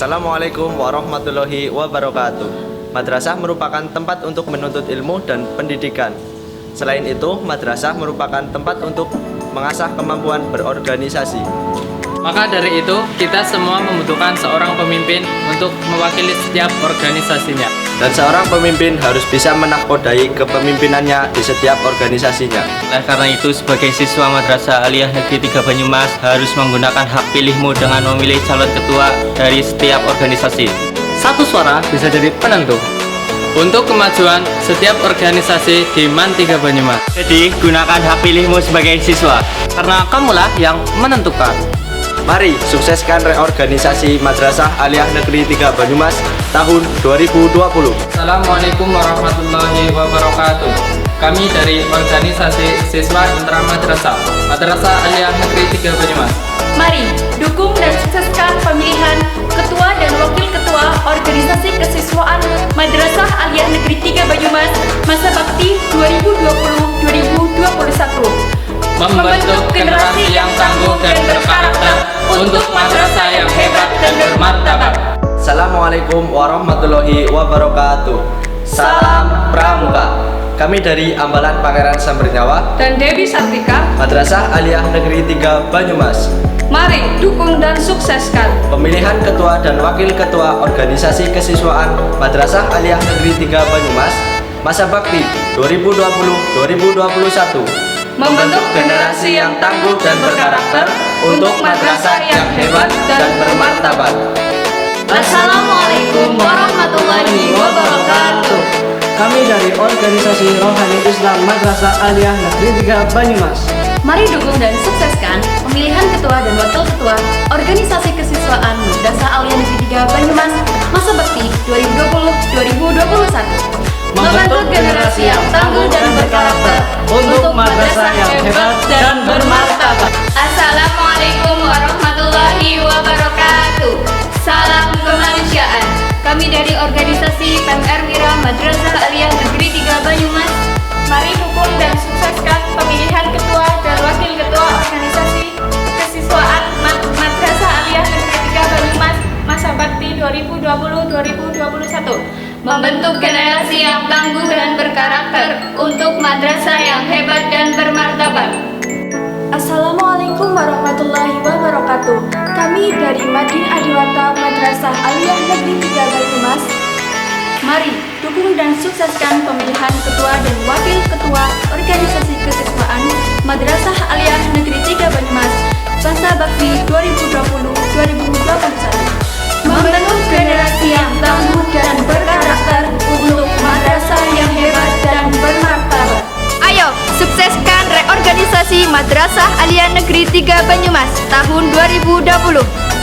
Assalamualaikum warahmatullahi wabarakatuh. Madrasah merupakan tempat untuk menuntut ilmu dan pendidikan. Selain itu, madrasah merupakan tempat untuk mengasah kemampuan berorganisasi. Maka dari itu, kita semua membutuhkan seorang pemimpin untuk mewakili setiap organisasinya. Dan seorang pemimpin harus bisa menakodai kepemimpinannya di setiap organisasinya. Oleh karena itu, sebagai siswa Madrasah Aliyah Negeri 3 Banyumas harus menggunakan hak pilihmu dengan memilih calon ketua dari setiap organisasi. Satu suara bisa jadi penentu Untuk kemajuan setiap organisasi di MAN 3 Banyumas. Jadi, gunakan hak pilihmu sebagai siswa. karena kamulah yang menentukan. Mari sukseskan reorganisasi Madrasah Aliyah Negeri 3 Banyumas tahun 2020. Assalamualaikum warahmatullahi wabarakatuh. Kami dari organisasi siswa Intra Madrasah Aliyah Negeri 3 Banyumas. Mari dukung dan sukseskan pemilihan ketua dan wakil ketua organisasi kesiswaan Madrasah Aliyah Negeri 3 Banyumas masa bakti 2020-2021. Membentuk generasi yang tangguh dan berkarakter untuk madrasah yang hebat dan bermartabat. Assalamualaikum warahmatullahi wabarakatuh. Salam Pramuka. Kami dari Ambalan Pangeran Sambernyawa Dan Dewi Sartika, Madrasah Aliyah Negeri 3 Banyumas. mari dukung dan sukseskan Pemilihan ketua dan wakil ketua organisasi kesiswaan Madrasah Aliyah Negeri 3 Banyumas masa bakti 2020-2021. membentuk generasi yang tangguh dan berkarakter untuk madrasah yang hebat dan bermartabat. Assalamualaikum warahmatullahi wabarakatuh. Kami dari organisasi Rohani Islam Madrasah Aliyah Negeri 3 Banyumas. Mari dukung dan sukseskan pemilihan ketua dan wakil ketua organisasi kesiswaan Madrasah Aliyah Negeri 3 Banyumas masa bakti 2020-2021. Membentuk generasi yang tangguh dan berkarakter untuk madrasah yang hebat dan bermartabat. Assalamualaikum warahmatullahi wabarakatuh. Salam kemanusiaan. Kami dari organisasi PMR Wira Madrasah Aliyah Negeri 3 Banyumas. Mari dukung dan sukseskan pemilihan ketua dan wakil ketua organisasi kesiswaan Madrasah Aliyah Negeri 3 Banyumas masa bakti 2020-2021. Membentuk generasi yang tangguh dan berkarakter untuk madrasah yang hebat dan bermartabat. Assalamualaikum warahmatullahi wabarakatuh. Kami dari Madin Adiwarta Madrasah Aliyah Negeri 3 Banyumas. Mari dukung dan sukseskan pemilihan ketua dan wakil ketua organisasi kesiswaan Madrasah Aliyah Negeri 3 Banyumas masa bakti 2020-2021. Membentuk generasi yang tangguh dan berkarakter untuk madrasah yang hebat dan bermartabat. Ayo, sukseskan reorganisasi Madrasah Aliyah Negeri 3 Banyumas tahun 2020.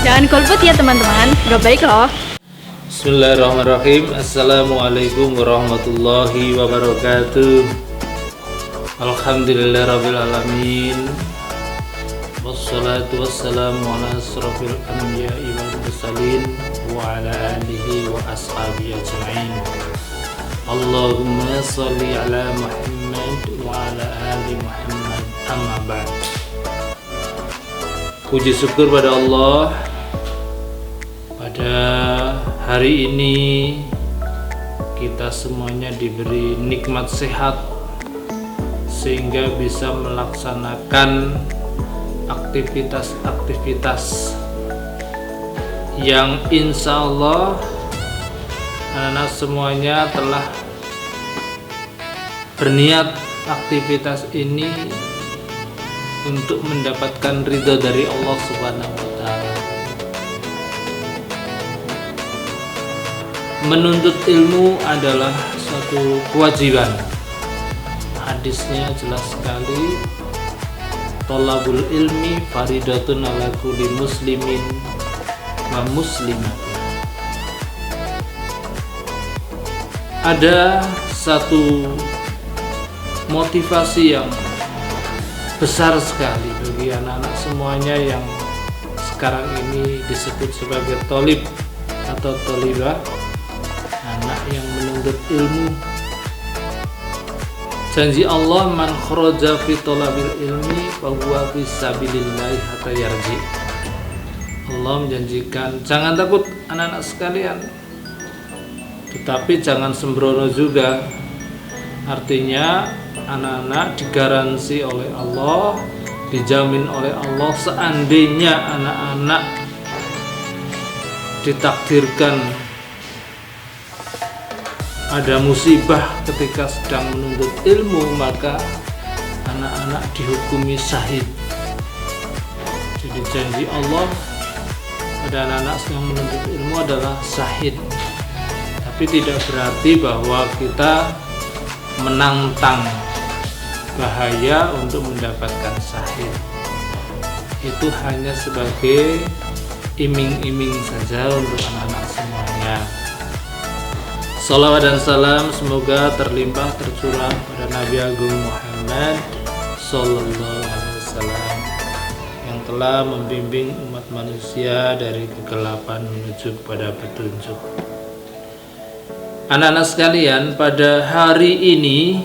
Jangan golput ya teman-teman, gak baik loh. Bismillahirrahmanirrahim. Assalamualaikum warahmatullahi wabarakatuh. Alhamdulillahirrabbilalamin. Wassalatu wassalamu ala asrafil anbiya'i wal mursalin wa ala alihi wa ashabihi ajma'in. Allahumma salli ala Muhammad wa ala ali Muhammad, amma ba'd. Puji syukur pada Allah, pada hari ini kita semuanya diberi nikmat sehat sehingga bisa melaksanakan aktivitas-aktivitas yang insya Allah anak-anak semuanya telah berniat aktivitas ini untuk mendapatkan ridho dari Allah Subhanahu wa Ta'ala. Menuntut ilmu adalah suatu kewajiban. Hadisnya jelas sekali, thalabul ilmi faridatun ala kulli muslimin wa muslimatin. Ada satu motivasi yang besar sekali bagi anak-anak semuanya yang sekarang ini disebut sebagai thalib atau thalibah, anak yang menuntut ilmu. Janji Allah, man kharaja fi thalabil ilmi fa huwa fi sabilillah hatta yarji. Allah menjanjikan jangan takut anak-anak sekalian, tetapi jangan sembrono juga. Artinya anak-anak digaransi oleh Allah, dijamin oleh Allah, seandainya anak-anak ditakdirkan ada musibah ketika sedang menuntut ilmu, maka anak-anak dihukumi syahid. Jadi janji Allah pada anak-anak yang menuntut ilmu adalah syahid. Tapi tidak berarti bahwa kita menantang bahaya untuk mendapatkan syahid. Itu hanya sebagai iming-iming saja untuk anak-anak semuanya. Salawat dan salam semoga terlimpah tercurah pada Nabi Agung Muhammad Sallallahu Alaihi Wasallam yang telah membimbing umat manusia dari kegelapan menuju kepada petunjuk. Anak-anak sekalian, pada hari ini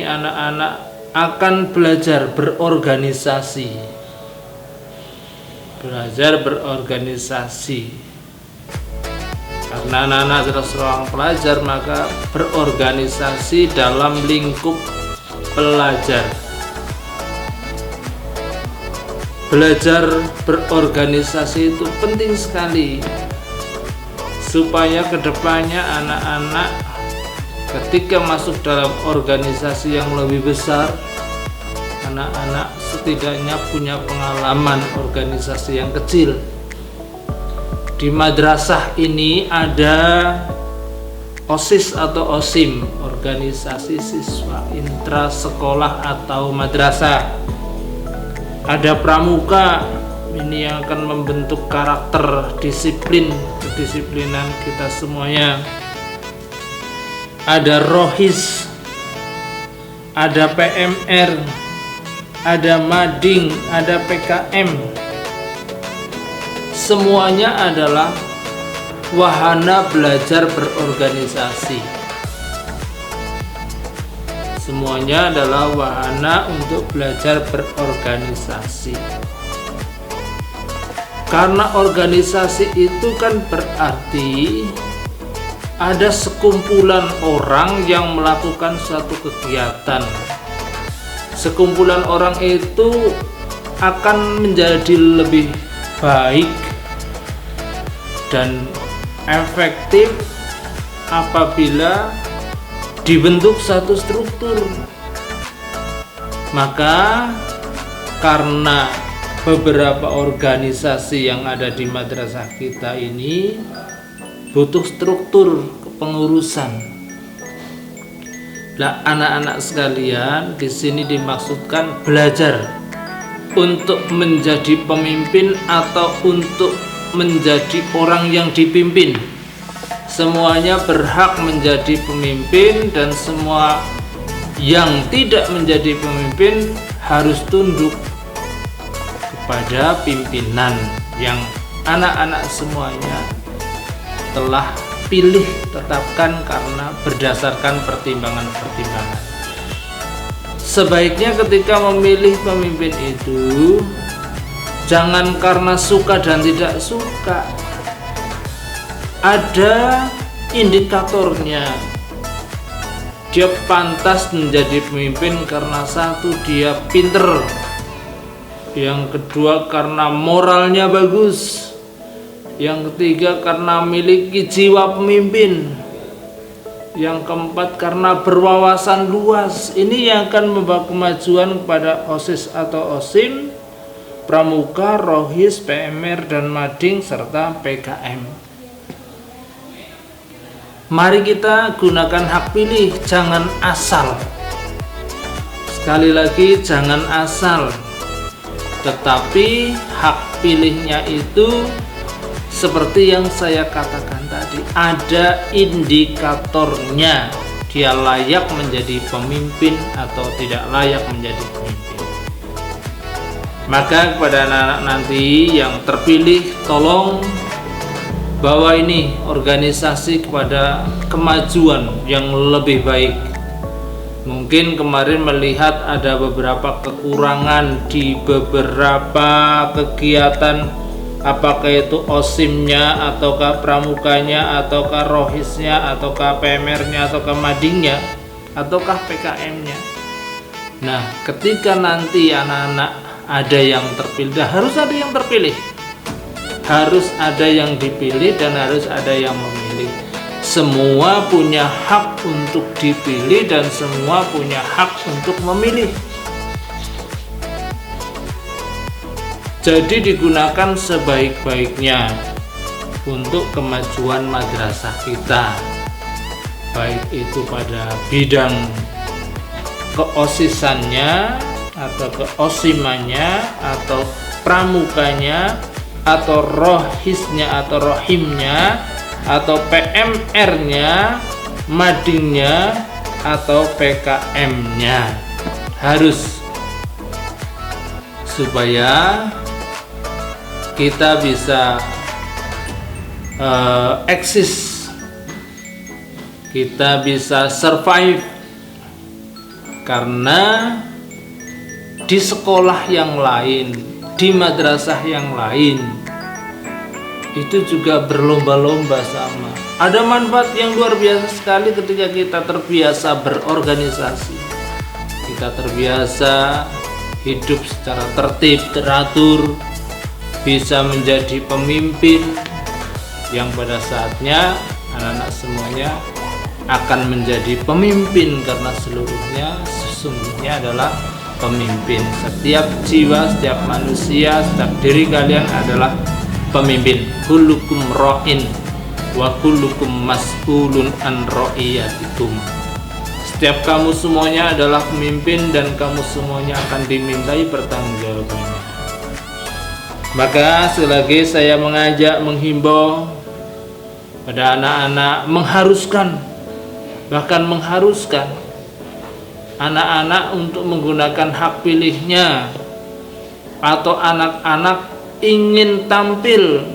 anak-anak akan belajar berorganisasi. Karena anak-anak adalah seorang pelajar, maka berorganisasi dalam lingkup pelajar. Belajar berorganisasi itu penting sekali, supaya kedepannya anak-anak ketika masuk dalam organisasi yang lebih besar, anak-anak setidaknya punya pengalaman organisasi yang kecil. Di madrasah ini ada OSIS atau OSIM, organisasi siswa intra sekolah atau madrasah. Ada pramuka, ini yang akan membentuk karakter disiplin, kedisiplinan kita semuanya. Ada rohis, ada PMR, ada mading, ada PKM. Semuanya adalah wahana belajar berorganisasi. Semuanya adalah wahana untuk belajar berorganisasi. Karena organisasi itu kan berarti ada sekumpulan orang yang melakukan suatu kegiatan. Sekumpulan orang itu akan menjadi lebih baik dan efektif apabila dibentuk satu struktur. Maka karena beberapa organisasi yang ada di madrasah kita ini butuh struktur kepengurusan. Nah, anak-anak sekalian, di sini dimaksudkan belajar untuk menjadi pemimpin atau untuk menjadi orang yang dipimpin. Semuanya berhak menjadi pemimpin, dan semua yang tidak menjadi pemimpin harus tunduk kepada pimpinan yang anak-anak semuanya telah pilih, tetapkan karena berdasarkan pertimbangan-pertimbangan. Sebaiknya ketika memilih pemimpin itu jangan karena suka dan tidak suka. Ada indikatornya. Dia pantas menjadi pemimpin karena satu, dia pinter. Yang kedua, karena moralnya bagus. Yang ketiga, karena memiliki jiwa pemimpin. Yang keempat, karena berwawasan luas. Ini yang akan membawa kemajuan kepada OSIS atau OSIM, pramuka, rohis, PMR, dan mading, serta PKM. Mari kita gunakan hak pilih, jangan asal. Sekali lagi, jangan asal. Tetapi hak pilihnya itu seperti yang saya katakan tadi, ada indikatornya. Dia layak menjadi pemimpin atau tidak layak menjadi pemimpin. Maka kepada anak-anak nanti yang terpilih, tolong bawa ini organisasi kepada kemajuan yang lebih baik. Mungkin kemarin melihat ada beberapa kekurangan di beberapa kegiatan, apakah itu osimnya, ataukah pramukanya, ataukah rohisnya, ataukah PMR-nya, ataukah madingnya, ataukah PKM-nya. Nah, ketika nanti anak-anak ada yang terpilih, harus ada yang terpilih, harus ada yang dipilih, dan harus ada yang memilih. Semua punya hak untuk dipilih dan semua punya hak untuk memilih. Jadi digunakan sebaik-baiknya untuk kemajuan madrasah kita, baik itu pada bidang keosisannya atau keosimannya atau pramukanya atau rohisnya atau rohimnya atau PMR-nya, madingnya atau PKM-nya, harus, supaya kita bisa eksis, kita bisa survive. Karena di sekolah yang lain, di madrasah yang lain, itu juga berlomba-lomba sama. Ada manfaat yang luar biasa sekali ketika kita terbiasa berorganisasi. Kita terbiasa hidup secara tertib, teratur, bisa menjadi pemimpin yang pada saatnya anak-anak semuanya akan menjadi pemimpin, karena seluruhnya sesungguhnya adalah pemimpin. Setiap jiwa, setiap manusia, setiap diri kalian adalah pemimpin. Kullukum ra'in wa kullukum mas'ulun an ra'iyatikum. Setiap kamu semuanya adalah pemimpin dan kamu semuanya akan dimintai pertanggungjawabannya. Maka selagi saya mengajak, menghimbau pada anak-anak, bahkan mengharuskan anak-anak untuk menggunakan hak pilihnya, atau anak-anak ingin tampil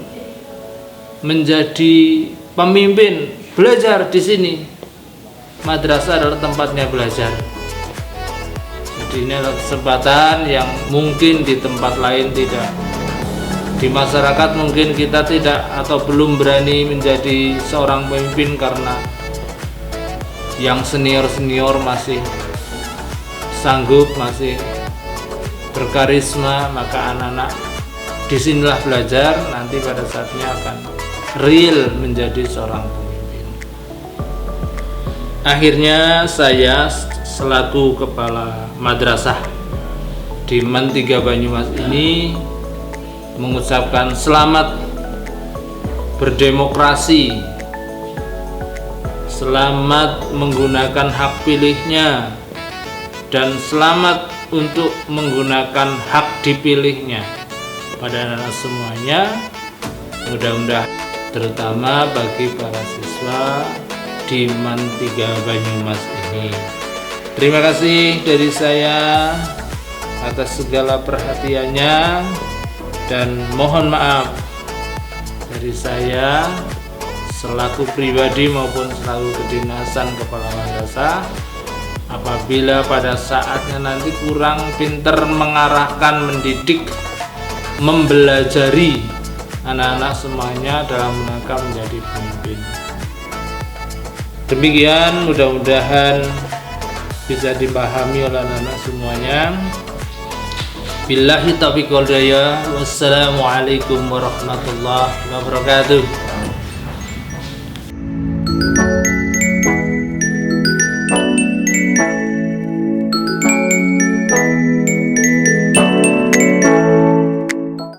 menjadi pemimpin, belajar di sini. Madrasah adalah tempatnya belajar. Jadi ini adalah kesempatan yang mungkin di tempat lain tidak. Di masyarakat mungkin kita tidak atau belum berani menjadi seorang pemimpin karena yang senior-senior masih sanggup, masih berkarisma. Maka anak-anak disinilah belajar, nanti pada saatnya akan real menjadi seorang pemimpin. Akhirnya saya selaku kepala madrasah di MAN 3 Banyumas ini mengucapkan selamat berdemokrasi, selamat menggunakan hak pilihnya, dan selamat untuk menggunakan hak dipilihnya pada anak semuanya. Mudah-mudahan terutama bagi para siswa di MAN 3 Banyumas ini. Terima kasih dari saya atas segala perhatiannya, dan mohon maaf dari saya selaku pribadi maupun selaku kedinasan kepala madrasah apabila pada saatnya nanti kurang pinter mengarahkan, mendidik, membelajari anak-anak semuanya dalam rangka menjadi pemimpin. Demikian, mudah-mudahan bisa dipahami oleh anak-anak semuanya. Billahi taufiq wal hidayah. Wassalamualaikum warahmatullahi wabarakatuh.